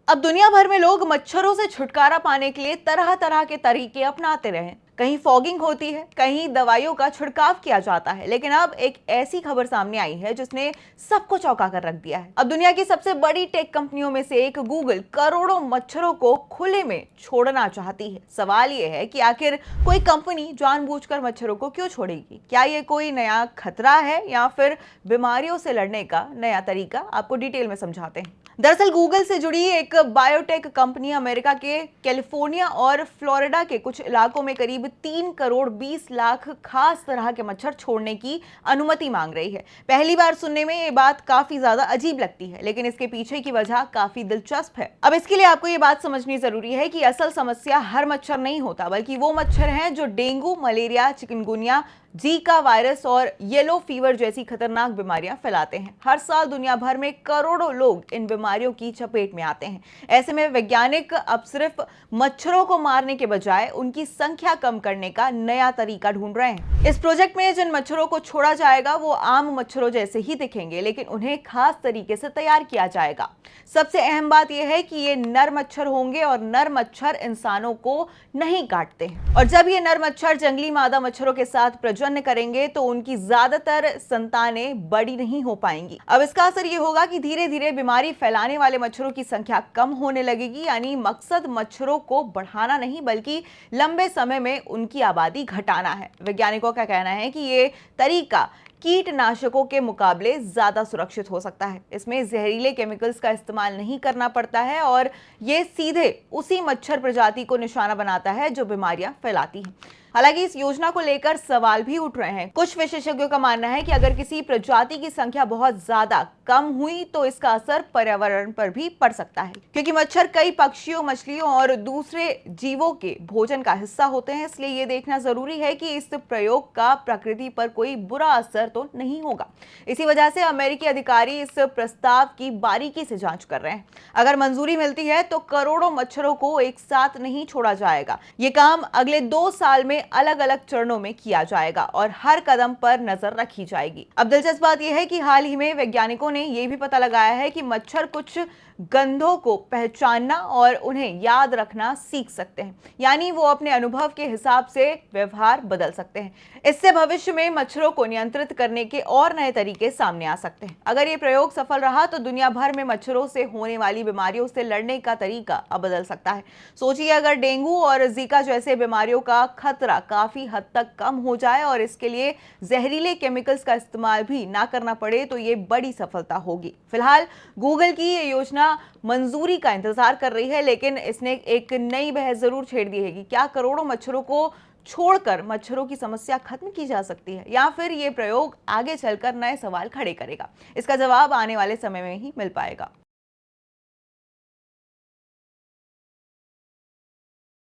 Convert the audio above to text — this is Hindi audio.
अब दुनिया भर में लोग मच्छरों से छुटकारा पाने के लिए तरह तरह के तरीके अपनाते रहे। कहीं फॉगिंग होती है, कहीं दवाइयों का छिड़काव किया जाता है, लेकिन अब एक ऐसी खबर सामने आई है जिसने सबको चौंका कर रख दिया है। अब दुनिया की सबसे बड़ी टेक कंपनियों में से एक गूगल करोड़ों मच्छरों को खुले में छोड़ना चाहती है। सवाल यह है कि आखिर कोई कंपनी जानबूझकर मच्छरों को क्यों छोड़ेगी? क्या ये कोई नया खतरा है या फिर बीमारियों से लड़ने का नया तरीका? आपको डिटेल में समझाते हैं। दरअसल गूगल से जुड़ी एक बायोटेक कंपनी अमेरिका के कैलिफोर्निया और फ्लोरिडा के कुछ इलाकों में करीब 3 करोड़ 20 लाख खास तरह के मच्छर छोड़ने की अनुमति मांग रही है। पहली बार सुनने में ये बात काफी ज्यादा अजीब लगती है, लेकिन इसके पीछे की वजह काफी दिलचस्प है। अब इसके लिए आपको ये बात समझनी जरूरी है कि असल समस्या हर मच्छर नहीं होता, बल्कि वो मच्छर हैं जो dengue, malaria, chikungunya, Zika virus और येलो फीवर जैसी खतरनाक बीमारियां फैलाते हैं। हर साल दुनिया भर में करोड़ों लोग इन बीमारियों की चपेट में आते हैं। ऐसे में वैज्ञानिक अब सिर्फ मच्छरों को मारने के बजाय उनकी संख्या कम करने का नया तरीका ढूंढ रहे हैं। इस प्रोजेक्ट में जिन मच्छरों को छोड़ा जाएगा वो आम मच्छरों जैसे ही दिखेंगे, लेकिन उन्हें खास तरीके से तैयार किया जाएगा। सबसे अहम बात यह है कि ये नर मच्छर होंगे और नर मच्छर इंसानों को नहीं काटते हैं। और जब ये नर मच्छर जंगली मादा मच्छरों के साथ प्रजनन करेंगे तो उनकी ज्यादातर संतानें बड़ी नहीं हो पाएंगी। अब इसका असर ये होगा कि धीरे धीरे बीमारी फैलाने वाले मच्छरों की संख्या कम होने लगेगी। यानी मकसद मच्छरों को बढ़ाना नहीं, बल्कि लंबे समय में उनकी आबादी घटाना है। वैज्ञानिकों का कहना है कि ये तरीका कीटनाशकों के मुकाबले ज्यादा सुरक्षित हो सकता है। इसमें जहरीले केमिकल्स का इस्तेमाल नहीं करना पड़ता है और ये सीधे उसी मच्छर प्रजाति को निशाना बनाता है जो बीमारियां फैलाती हैं। हालांकि इस योजना को लेकर सवाल भी उठ रहे हैं। कुछ विशेषज्ञों का मानना है कि अगर किसी प्रजाति की संख्या बहुत ज्यादा कम हुई तो इसका असर पर्यावरण पर भी पड़ सकता है, क्योंकि मच्छर कई पक्षियों, मछलियों और दूसरे जीवों के भोजन का हिस्सा होते हैं। इसलिए ये देखना जरूरी है कि इस प्रयोग का प्रकृति पर कोई बुरा असर तो नहीं होगा। इसी वजह से अमेरिकी अधिकारी इस प्रस्ताव की बारीकी से जांच कर रहे हैं। अगर मंजूरी मिलती है तो करोड़ों मच्छरों को एक साथ नहीं छोड़ा जाएगा। ये काम अगले 2 साल में अलग अलग चरणों में किया जाएगा और हर कदम पर नजर रखी जाएगी। अब दिलचस्प बात यह है कि हाल ही में वैज्ञानिकों ने यह भी पता लगाया है कि मच्छर कुछ गंधों को पहचानना और उन्हें याद रखना सीख सकते हैं। यानी वो अपने अनुभव के हिसाब से व्यवहार बदल सकते हैं। इससे भविष्य में मच्छरों को नियंत्रित करने के और नए तरीके सामने आ सकते हैं। अगर ये प्रयोग सफल रहा तो दुनिया भर में मच्छरों से होने वाली बीमारियों से लड़ने का तरीका अब बदल सकता है। सोचिए, अगर डेंगू और जीका जैसे बीमारियों का खतरा काफी हद तक कम हो जाए और इसके लिए जहरीले केमिकल्स का इस्तेमाल भी ना करना पड़े तो ये बड़ी सफलता होगी। फिलहाल गूगल की ये योजना मंजूरी का इंतजार कर रही है, लेकिन इसने एक नई बहस जरूर छेड़ दी है कि क्या करोड़ों मच्छरों को छोड़कर मच्छरों की समस्या खत्म की जा सकती है, या फिर ये प्रयोग आगे चलकर नए सवाल खड़े करेगा। इसका जवाब आने वाले समय में ही मिल पाएगा।